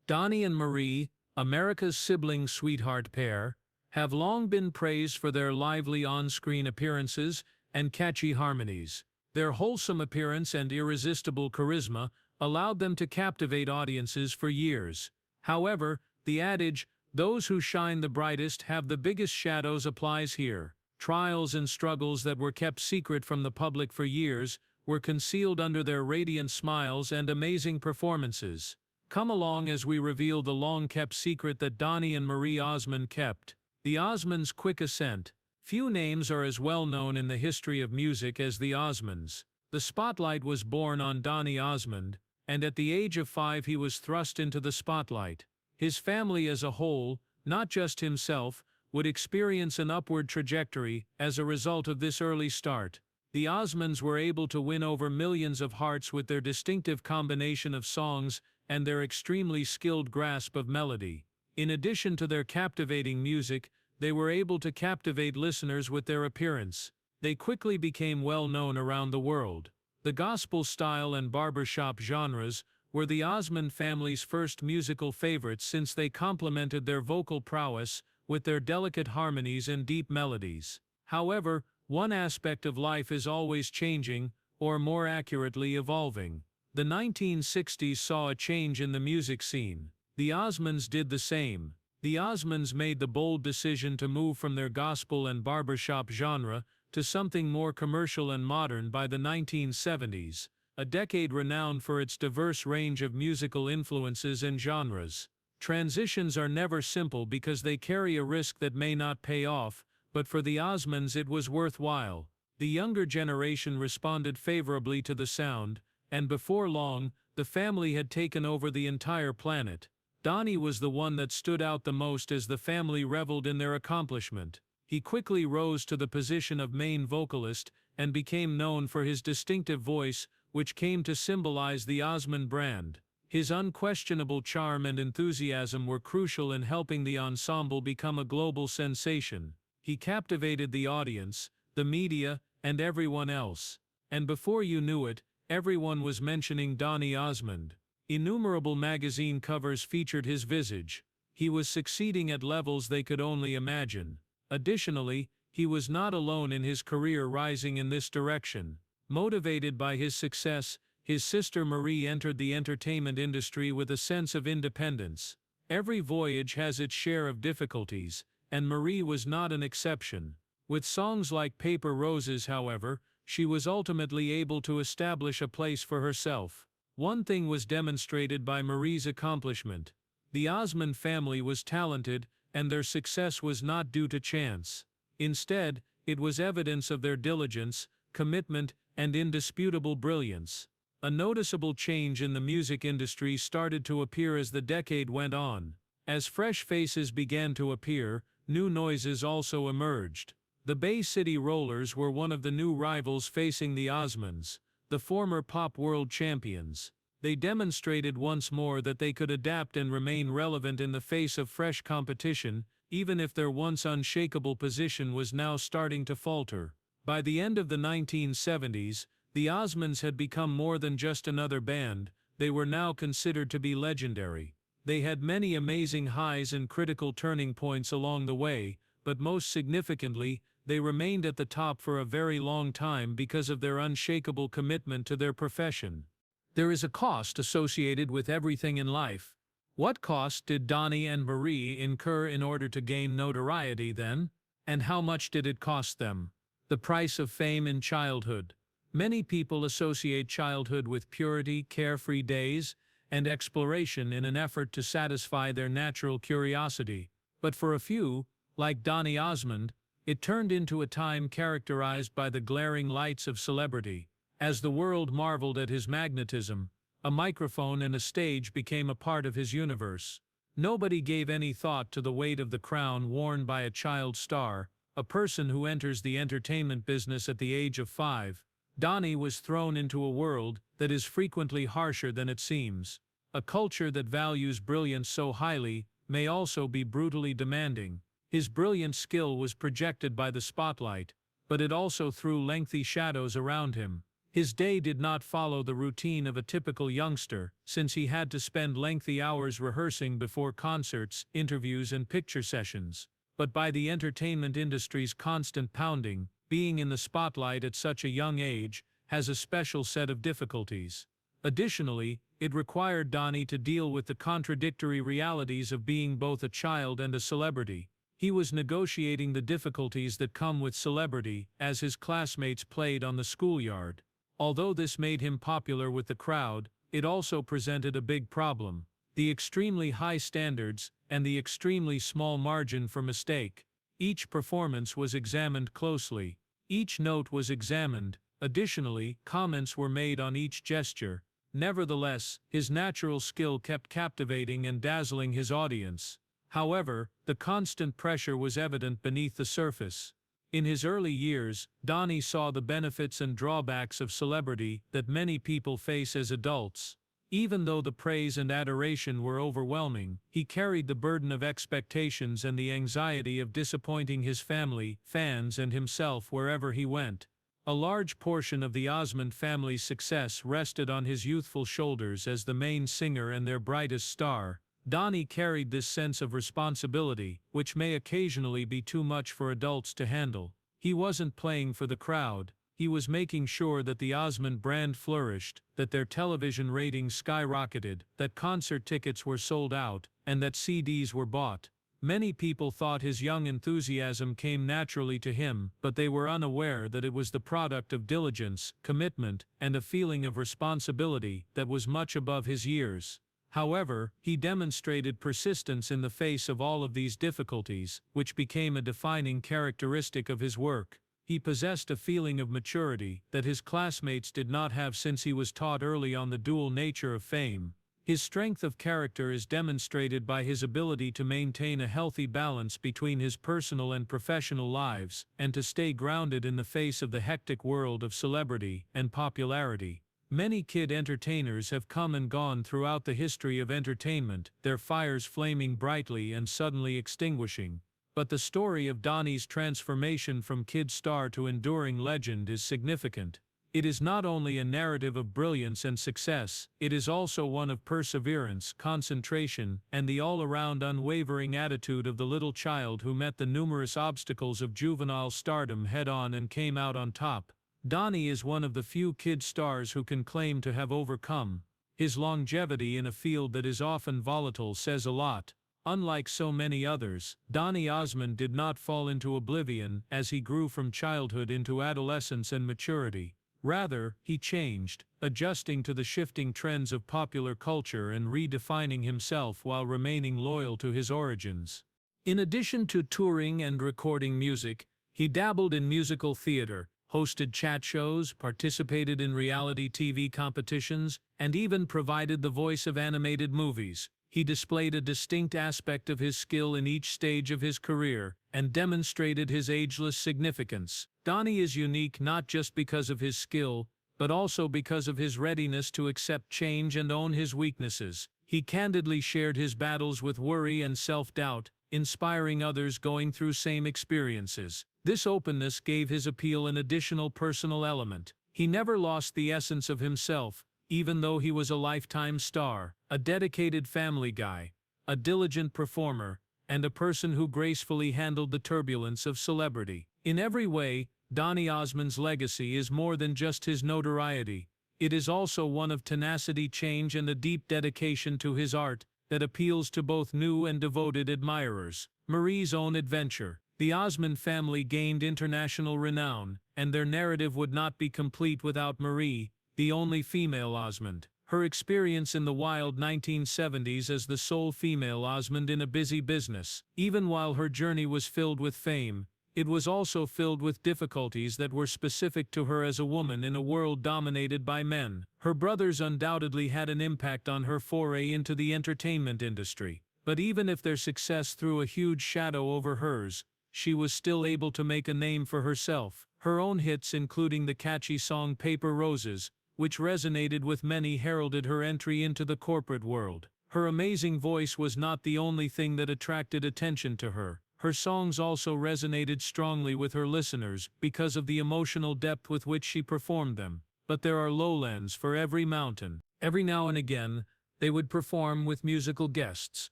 Donnie and Marie, America's sibling sweetheart pair, have long been praised for their lively on-screen appearances and catchy harmonies. Their wholesome appearance and irresistible charisma allowed them to captivate audiences for years. However, the adage, "Those who shine the brightest have the biggest shadows," applies here. Trials and struggles that were kept secret from the public for years were concealed under their radiant smiles and amazing performances. Come along as we reveal the long-kept secret that Donny and Marie Osmond kept. The Osmonds' quick ascent. Few names are as well known in the history of music as the Osmonds. The spotlight was born on Donny Osmond, and at the age of 5 he was thrust into the spotlight. His family as a whole, not just himself, would experience an upward trajectory as a result of this early start. The Osmonds were able to win over millions of hearts with their distinctive combination of songs and their extremely skilled grasp of melody. In addition to their captivating music, they were able to captivate listeners with their appearance. They quickly became well known around the world. The gospel style and barbershop genres were the Osmond family's first musical favorites, since they complemented their vocal prowess with their delicate harmonies and deep melodies. However, one aspect of life is always changing, or more accurately, evolving. The 1960s saw a change in the music scene. The Osmonds did the same. The Osmonds made the bold decision to move from their gospel and barbershop genre to something more commercial and modern by the 1970s, a decade renowned for its diverse range of musical influences and genres. Transitions are never simple because they carry a risk that may not pay off, but for the Osmonds it was worthwhile. The younger generation responded favorably to the sound, and before long, the family had taken over the entire planet. Donnie was the one that stood out the most as the family reveled in their accomplishment. He quickly rose to the position of main vocalist and became known for his distinctive voice, which came to symbolize the Osmond brand. His unquestionable charm and enthusiasm were crucial in helping the ensemble become a global sensation. He captivated the audience, the media, and everyone else. And before you knew it, everyone was mentioning Donny Osmond. Innumerable magazine covers featured his visage. He was succeeding at levels they could only imagine. Additionally, he was not alone in his career rising in this direction. Motivated by his success, his sister Marie entered the entertainment industry with a sense of independence. Every voyage has its share of difficulties, and Marie was not an exception. With songs like Paper Roses, however, she was ultimately able to establish a place for herself. One thing was demonstrated by Marie's accomplishment. The Osmond family was talented, and their success was not due to chance. Instead, it was evidence of their diligence, commitment, and indisputable brilliance. A noticeable change in the music industry started to appear as the decade went on. As fresh faces began to appear, new noises also emerged. The Bay City Rollers were one of the new rivals facing the Osmonds, the former pop world champions. They demonstrated once more that they could adapt and remain relevant in the face of fresh competition, even if their once unshakable position was now starting to falter. By the end of the 1970s, the Osmonds had become more than just another band. They were now considered to be legendary. They had many amazing highs and critical turning points along the way, but most significantly, they remained at the top for a very long time because of their unshakable commitment to their profession. There is a cost associated with everything in life. What cost did Donny and Marie incur in order to gain notoriety then? And how much did it cost them? The price of fame in childhood. Many people associate childhood with purity, carefree days, and exploration in an effort to satisfy their natural curiosity. But for a few, like Donny Osmond, it turned into a time characterized by the glaring lights of celebrity. As the world marveled at his magnetism, a microphone and a stage became a part of his universe. Nobody gave any thought to the weight of the crown worn by a child star, a person who enters the entertainment business at the age of 5. Donny was thrown into a world that is frequently harsher than it seems. A culture that values brilliance so highly may also be brutally demanding. His brilliant skill was projected by the spotlight, but it also threw lengthy shadows around him. His day did not follow the routine of a typical youngster, since he had to spend lengthy hours rehearsing before concerts, interviews and picture sessions. But by the entertainment industry's constant pounding, being in the spotlight at such a young age has a special set of difficulties. Additionally, it required Donnie to deal with the contradictory realities of being both a child and a celebrity. He was negotiating the difficulties that come with celebrity as his classmates played on the schoolyard. Although this made him popular with the crowd, it also presented a big problem: the extremely high standards and the extremely small margin for mistake. Each performance was examined closely. Each note was examined. Additionally, comments were made on each gesture. Nevertheless, his natural skill kept captivating and dazzling his audience. However, the constant pressure was evident beneath the surface. In his early years, Donnie saw the benefits and drawbacks of celebrity that many people face as adults. Even though the praise and adoration were overwhelming, he carried the burden of expectations and the anxiety of disappointing his family, fans and himself wherever he went. A large portion of the Osmond family's success rested on his youthful shoulders as the main singer and their brightest star. Donnie carried this sense of responsibility, which may occasionally be too much for adults to handle. He wasn't playing for the crowd. He was making sure that the Osmond brand flourished, that their television ratings skyrocketed, that concert tickets were sold out, and that CDs were bought. Many people thought his young enthusiasm came naturally to him, but they were unaware that it was the product of diligence, commitment, and a feeling of responsibility that was much above his years. However, he demonstrated persistence in the face of all of these difficulties, which became a defining characteristic of his work. He possessed a feeling of maturity that his classmates did not have, since he was taught early on the dual nature of fame. His strength of character is demonstrated by his ability to maintain a healthy balance between his personal and professional lives, and to stay grounded in the face of the hectic world of celebrity and popularity. Many kid entertainers have come and gone throughout the history of entertainment, their fires flaming brightly and suddenly extinguishing. But the story of Donnie's transformation from kid star to enduring legend is significant. It is not only a narrative of brilliance and success, it is also one of perseverance, concentration, and the all-around unwavering attitude of the little child who met the numerous obstacles of juvenile stardom head-on and came out on top. Donnie is one of the few kid stars who can claim to have overcome. His longevity in a field that is often volatile says a lot. Unlike so many others, Donny Osmond did not fall into oblivion as he grew from childhood into adolescence and maturity. Rather, he changed, adjusting to the shifting trends of popular culture and redefining himself while remaining loyal to his origins. In addition to touring and recording music, he dabbled in musical theater, hosted chat shows, participated in reality TV competitions, and even provided the voice of animated movies. He displayed a distinct aspect of his skill in each stage of his career, and demonstrated his ageless significance. Donnie is unique not just because of his skill, but also because of his readiness to accept change and own his weaknesses. He candidly shared his battles with worry and self-doubt, inspiring others going through same experiences. This openness gave his appeal an additional personal element. He never lost the essence of himself, even though he was a lifetime star, a dedicated family guy, a diligent performer, and a person who gracefully handled the turbulence of celebrity. In every way, Donny Osmond's legacy is more than just his notoriety. It is also one of tenacity, change, and a deep dedication to his art that appeals to both new and devoted admirers. Marie's own adventure. The Osmond family gained international renown, and their narrative would not be complete without Marie, the only female Osmond. Her experience in the wild 1970s as the sole female Osmond in a busy business. Even while her journey was filled with fame, it was also filled with difficulties that were specific to her as a woman in a world dominated by men. Her brothers undoubtedly had an impact on her foray into the entertainment industry. But even if their success threw a huge shadow over hers, she was still able to make a name for herself. Her own hits, including the catchy song Paper Roses, which resonated with many, heralded her entry into the corporate world. Her amazing voice was not the only thing that attracted attention to her. Her songs also resonated strongly with her listeners because of the emotional depth with which she performed them. but there are lowlands for every mountain. Every now and again, they would perform with musical guests.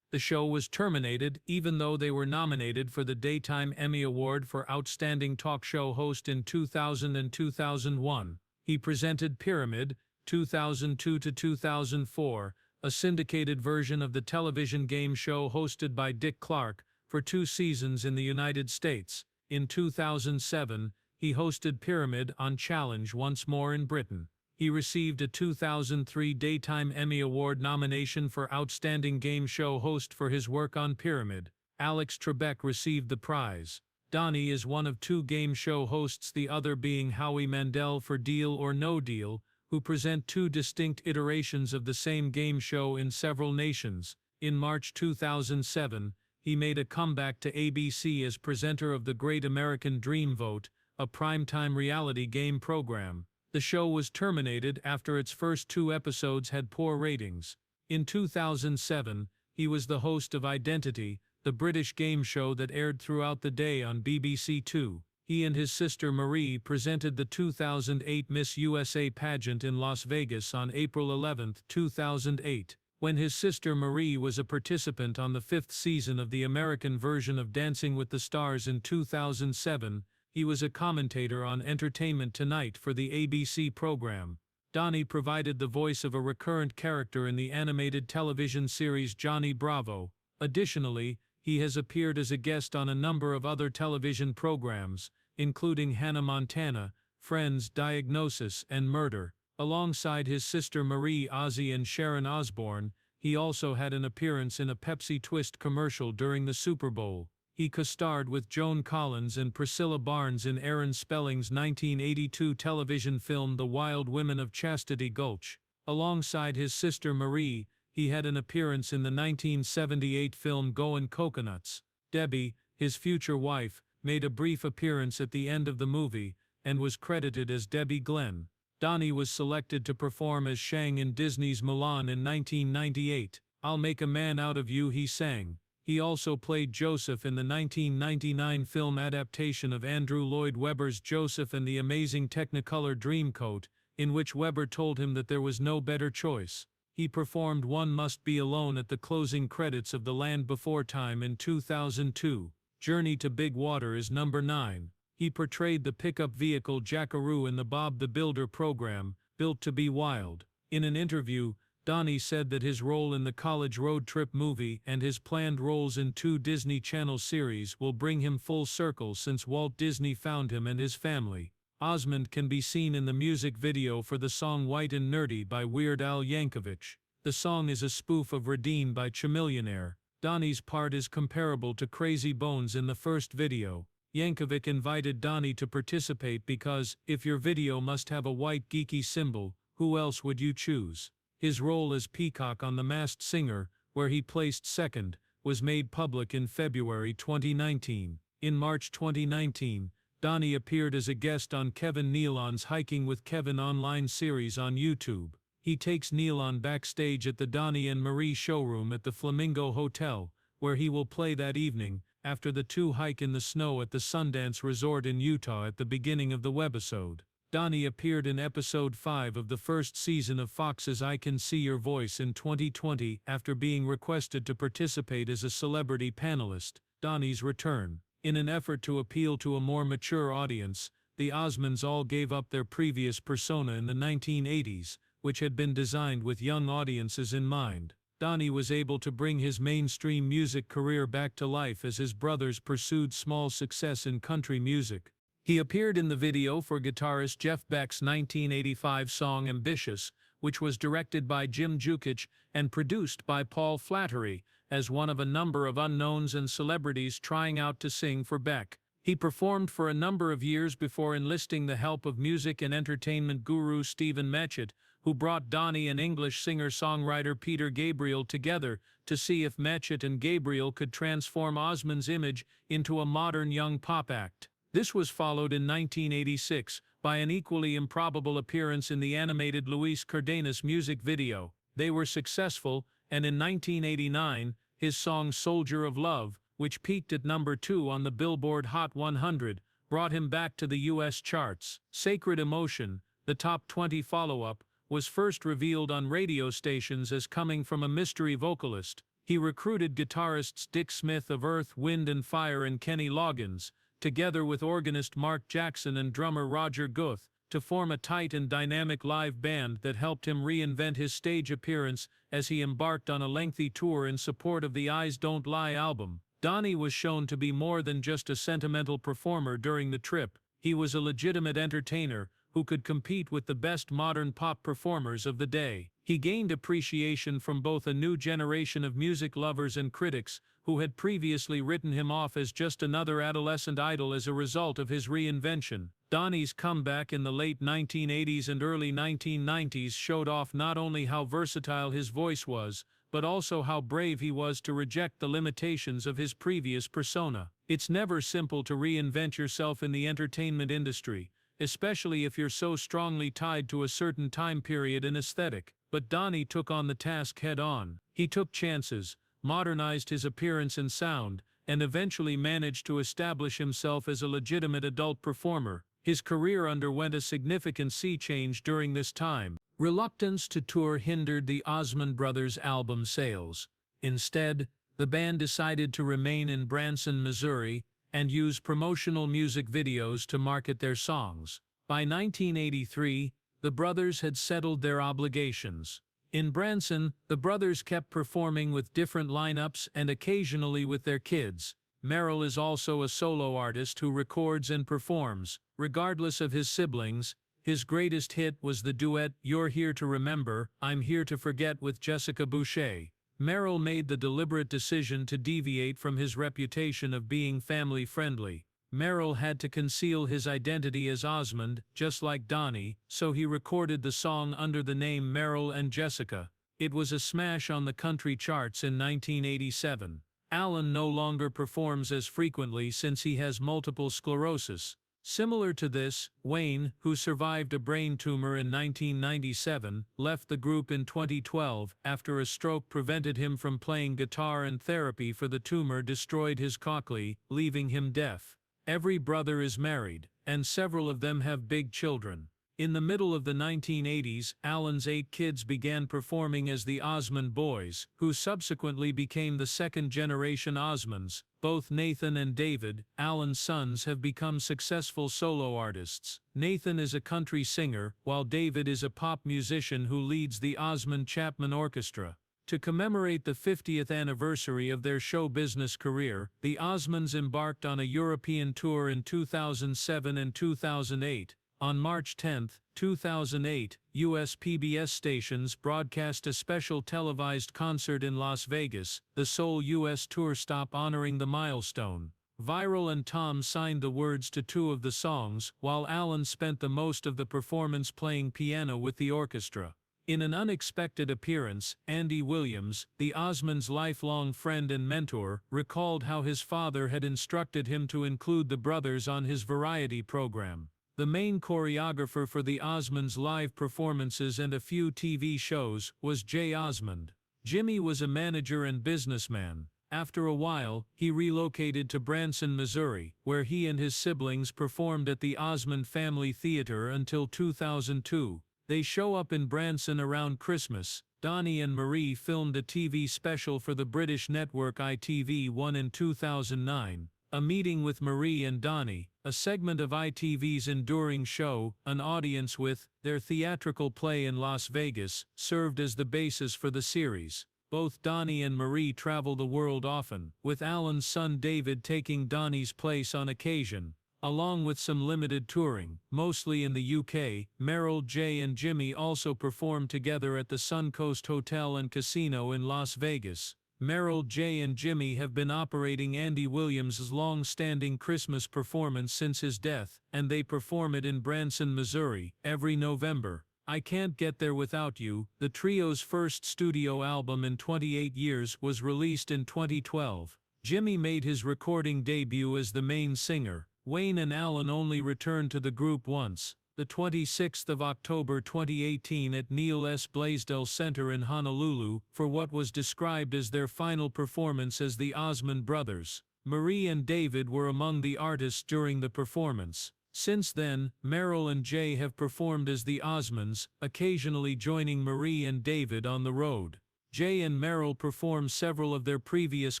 The show was terminated even though they were nominated for the Daytime Emmy Award for Outstanding Talk Show Host in 2000 and 2001. He presented Pyramid, 2002 to 2004, a syndicated version of the television game show hosted by Dick Clark, for 2 seasons in the United States. In 2007, he hosted Pyramid on Challenge once more in Britain. He received a 2003 Daytime Emmy Award nomination for Outstanding Game Show Host for his work on Pyramid. Alex Trebek received the prize. Donnie is one of 2 game show hosts, the other being Howie Mandel for Deal or No Deal, who present 2 distinct iterations of the same game show in several nations. In March 2007, he made a comeback to ABC as presenter of the Great American Dream Vote, a primetime reality game program. The show was terminated after its first 2 episodes had poor ratings. In 2007, he was the host of Identity, the British game show that aired throughout the day on BBC Two. He and his sister Marie presented the 2008 Miss USA pageant in Las Vegas on April 11, 2008. When his sister Marie was a participant on the 5th season of the American version of Dancing with the Stars in 2007, he was a commentator on Entertainment Tonight for the ABC program. Donnie provided the voice of a recurrent character in the animated television series Johnny Bravo. Additionally, he has appeared as a guest on a number of other television programs, including Hannah Montana, Friends, Diagnosis, and Murder. Alongside his sister Marie, Ozzy, and Sharon Osbourne, he also had an appearance in a Pepsi Twist commercial during the Super Bowl. He co-starred with Joan Collins and Priscilla Barnes in Aaron Spelling's 1982 television film The Wild Women of Chastity Gulch. Alongside his sister Marie, he had an appearance in the 1978 film Goin' Coconuts. Debbie, his future wife, made a brief appearance at the end of the movie, and was credited as Debbie Glenn. Donnie was selected to perform as Shang in Disney's Mulan in 1998. "I'll Make a Man Out of You," he sang. He also played Joseph in the 1999 film adaptation of Andrew Lloyd Webber's Joseph and the Amazing Technicolor Dreamcoat, in which Webber told him that there was no better choice. He performed One Must Be Alone at the closing credits of The Land Before Time in 2002. Journey to Big Water is number 9. He portrayed the pickup vehicle Jackaroo in the Bob the Builder program, Built to Be Wild. In an interview, Donnie said that his role in the college road trip movie and his planned roles in 2 Disney Channel series will bring him full circle since Walt Disney found him and his family. Osmond can be seen in the music video for the song White and Nerdy by Weird Al Yankovic. The song is a spoof of Radine by Chamillionaire. Donnie's part is comparable to Crazy Bones in the first video. Yankovic invited Donnie to participate because, if your video must have a white geeky symbol, who else would you choose? His role as Peacock on The Masked Singer, where he placed second, was made public in February 2019. In March 2019, Donnie appeared as a guest on Kevin Nealon's Hiking with Kevin online series on YouTube. He takes Nealon backstage at the Donny and Marie showroom at the Flamingo Hotel, where he will play that evening, after the 2 hike in the snow at the Sundance Resort in Utah at the beginning of the webisode. Donnie appeared in episode 5 of the first season of Fox's I Can See Your Voice in 2020 after being requested to participate as a celebrity panelist. Donnie's return. In an effort to appeal to a more mature audience, the Osmonds all gave up their previous persona in the 1980s, which had been designed with young audiences in mind. Donnie was able to bring his mainstream music career back to life as his brothers pursued small success in country music. He appeared in the video for guitarist Jeff Beck's 1985 song Ambitious, which was directed by Jim Jukic and produced by Paul Flattery, as one of a number of unknowns and celebrities trying out to sing for Beck. He performed for a number of years before enlisting the help of music and entertainment guru Stephen Metchett, who brought Donnie and English singer-songwriter Peter Gabriel together to see if Metchett and Gabriel could transform Osmond's image into a modern young pop act. This was followed in 1986 by an equally improbable appearance in the animated Luis Cardenas music video. They were successful, and in 1989, his song Soldier of Love, which peaked at number 2 on the Billboard Hot 100, brought him back to the U.S. charts. Sacred Emotion, the Top 20 follow-up, was first revealed on radio stations as coming from a mystery vocalist. He recruited guitarists Dick Smith of Earth, Wind and Fire and Kenny Loggins, together with organist Mark Jackson and drummer Roger Guth, to form a tight and dynamic live band that helped him reinvent his stage appearance as he embarked on a lengthy tour in support of the Eyes Don't Lie album. Donnie was shown to be more than just a sentimental performer during the trip. He was a legitimate entertainer who could compete with the best modern pop performers of the day. He gained appreciation from both a new generation of music lovers and critics who had previously written him off as just another adolescent idol as a result of his reinvention. Donnie's comeback in the late 1980s and early 1990s showed off not only how versatile his voice was, but also how brave he was to reject the limitations of his previous persona. It's never simple to reinvent yourself in the entertainment industry, especially if you're so strongly tied to a certain time period and aesthetic. But Donnie took on the task head-on. He took chances, modernized his appearance and sound, and eventually managed to establish himself as a legitimate adult performer. His career underwent a significant sea change during this time. Reluctance to tour hindered the Osmond Brothers' album sales. Instead, the band decided to remain in Branson, Missouri, and use promotional music videos to market their songs. By 1983, the brothers had settled their obligations. In Branson, the brothers kept performing with different lineups and occasionally with their kids. Merrill is also a solo artist who records and performs. Regardless of his siblings, his greatest hit was the duet You're Here to Remember, I'm Here to Forget with Jessica Boucher. Merrill made the deliberate decision to deviate from his reputation of being family-friendly. Merrill had to conceal his identity as Osmond, just like Donnie, so he recorded the song under the name Merrill and Jessica. It was a smash on the country charts in 1987. Alan no longer performs as frequently since he has multiple sclerosis. Similar to this, Wayne, who survived a brain tumor in 1997, left the group in 2012 after a stroke prevented him from playing guitar and therapy for the tumor destroyed his cochlea, leaving him deaf. Every brother is married, and several of them have big children. In the middle of the 1980s, Alan's 8 kids began performing as the Osmond Boys, who subsequently became the second-generation Osmonds. Both Nathan and David, Alan's sons, have become successful solo artists. Nathan is a country singer, while David is a pop musician who leads the Osmond Chapman Orchestra. To commemorate the 50th anniversary of their show business career, the Osmonds embarked on a European tour in 2007 and 2008. On March 10, 2008, U.S. PBS stations broadcast a special televised concert in Las Vegas, the sole U.S. tour stop honoring the milestone. Viral and Tom signed the words to 2 of the songs, while Alan spent the most of the performance playing piano with the orchestra. In an unexpected appearance, Andy Williams, the Osmonds' lifelong friend and mentor, recalled how his father had instructed him to include the brothers on his variety program. The main choreographer for the Osmonds' live performances and a few TV shows was Jay Osmond. Jimmy was a manager and businessman. After a while, he relocated to Branson, Missouri, where he and his siblings performed at the Osmond Family Theater until 2002. They show up in Branson around Christmas. Donny and Marie filmed a TV special for the British network ITV1 in 2009. A Meeting with Marie and Donnie, a segment of ITV's enduring show, An Audience With, their theatrical play in Las Vegas, served as the basis for the series. Both Donnie and Marie travel the world often, with Alan's son David taking Donnie's place on occasion. Along with some limited touring, mostly in the UK, Merrill, Jay and Jimmy also performed together at the Suncoast Hotel and Casino in Las Vegas. Merrill, Jay and Jimmy have been operating Andy Williams' long-standing Christmas performance since his death, and they perform it in Branson, Missouri, every November. I Can't Get There Without You, the trio's first studio album in 28 years, was released in 2012. Jimmy made his recording debut as the main singer. Wayne and Alan only returned to the group once, the 26th of October 2018 at Neil S. Blaisdell Center in Honolulu, for what was described as their final performance as the Osmond Brothers. Marie and David were among the artists during the performance. Since then, Merrill and Jay have performed as the Osmonds, occasionally joining Marie and David on the road. Jay and Merrill perform several of their previous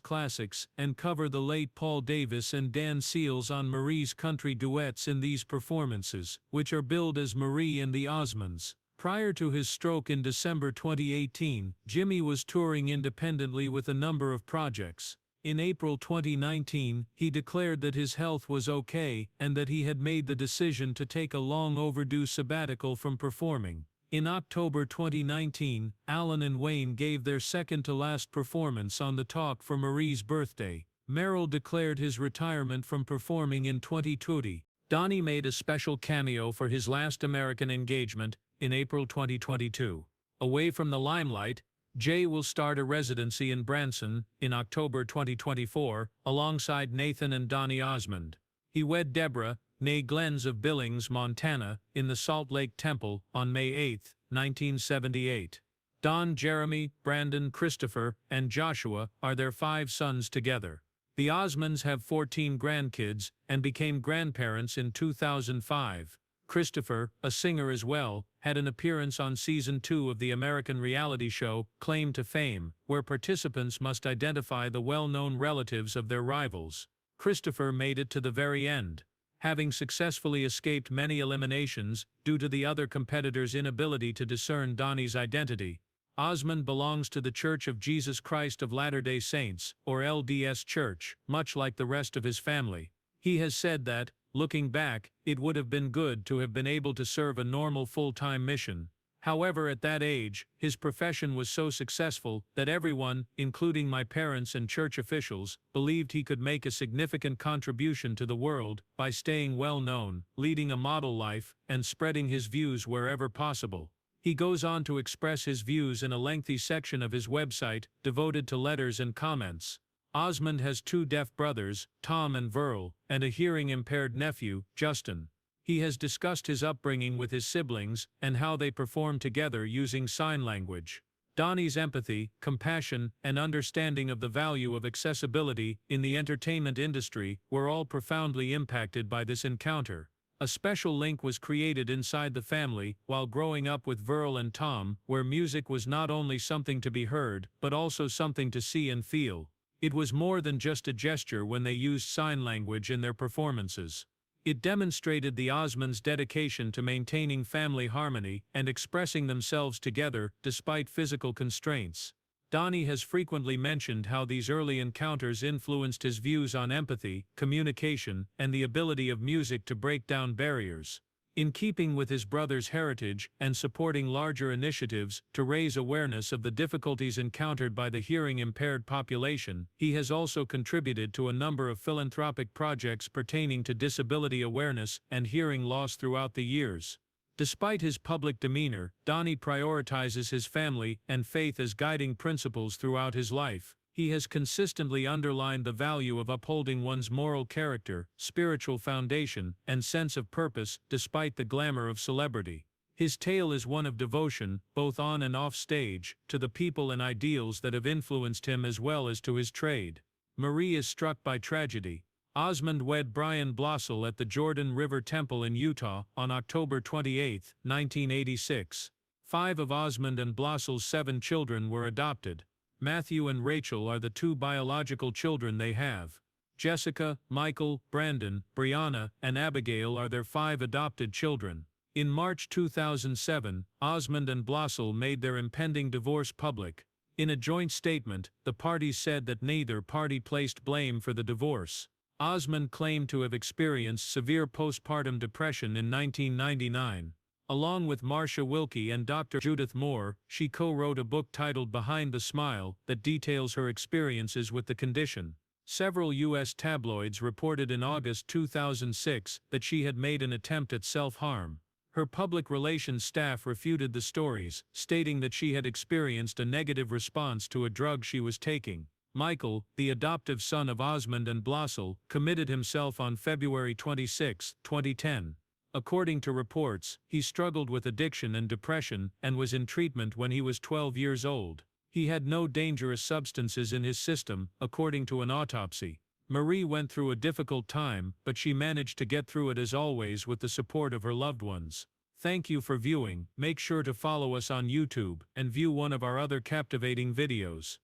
classics and cover the late Paul Davis and Dan Seals on Marie's country duets in these performances, which are billed as Marie and the Osmonds. Prior to his stroke in December 2018, Jimmy was touring independently with a number of projects. In April 2019, he declared that his health was okay and that he had made the decision to take a long overdue sabbatical from performing. In October 2019, Alan and Wayne gave their second-to-last performance on the talk for Marie's birthday. Merrill declared his retirement from performing in 2020. Donnie made a special cameo for his last American engagement in April 2022. Away from the limelight, Jay will start a residency in Branson in October 2024, alongside Nathan and Donny Osmond. He wed Deborah, née Glens of Billings, Montana, in the Salt Lake Temple on May 8, 1978. Don, Jeremy, Brandon, Christopher, and Joshua are their 5 sons together. The Osmonds have 14 grandkids and became grandparents in 2005. Christopher, a singer as well, had an appearance on Season 2 of the American reality show Claim to Fame, where participants must identify the well-known relatives of their rivals. Christopher made it to the very end, having successfully escaped many eliminations due to the other competitors' inability to discern Donnie's identity. Osmond belongs to the Church of Jesus Christ of Latter-day Saints, or LDS Church, much like the rest of his family. He has said that, looking back, it would have been good to have been able to serve a normal full-time mission. However, at that age, his profession was so successful that everyone, including my parents and church officials, believed he could make a significant contribution to the world by staying well-known, leading a model life, and spreading his views wherever possible. He goes on to express his views in a lengthy section of his website, devoted to letters and comments. Osmond has 2 deaf brothers, Tom and Verl, and a hearing-impaired nephew, Justin. He has discussed his upbringing with his siblings and how they perform together using sign language. Donnie's empathy, compassion, and understanding of the value of accessibility in the entertainment industry were all profoundly impacted by this encounter. A special link was created inside the family while growing up with Verl and Tom, where music was not only something to be heard, but also something to see and feel. It was more than just a gesture when they used sign language in their performances. It demonstrated the Osmonds' dedication to maintaining family harmony and expressing themselves together despite physical constraints. Donnie has frequently mentioned how these early encounters influenced his views on empathy, communication, and the ability of music to break down barriers. In keeping with his brother's heritage and supporting larger initiatives to raise awareness of the difficulties encountered by the hearing-impaired population, he has also contributed to a number of philanthropic projects pertaining to disability awareness and hearing loss throughout the years. Despite his public demeanor, Donnie prioritizes his family and faith as guiding principles throughout his life. He has consistently underlined the value of upholding one's moral character, spiritual foundation, and sense of purpose, despite the glamour of celebrity. His tale is one of devotion, both on and off stage, to the people and ideals that have influenced him as well as to his trade. Marie is struck by tragedy. Osmond wed Brian Blossel at the Jordan River Temple in Utah on October 28, 1986. 5 of Osmond and Blossel's 7 children were adopted. Matthew and Rachel are the 2 biological children they have. Jessica, Michael, Brandon, Brianna, and Abigail are their 5 adopted children. In March 2007, Osmond and Blossel made their impending divorce public. In a joint statement, the parties said that neither party placed blame for the divorce. Osmond claimed to have experienced severe postpartum depression in 1999. Along with Marcia Wilkie and Dr. Judith Moore, she co-wrote a book titled Behind the Smile that details her experiences with the condition. Several U.S. tabloids reported in August 2006 that she had made an attempt at self-harm. Her public relations staff refuted the stories, stating that she had experienced a negative response to a drug she was taking. Michael, the adoptive son of Osmond and Blossel, committed himself on February 26, 2010. According to reports, he struggled with addiction and depression and was in treatment when he was 12 years old. He had no dangerous substances in his system, according to an autopsy. Marie went through a difficult time, but she managed to get through it as always with the support of her loved ones. Thank you for viewing. Make sure to follow us on YouTube and view one of our other captivating videos.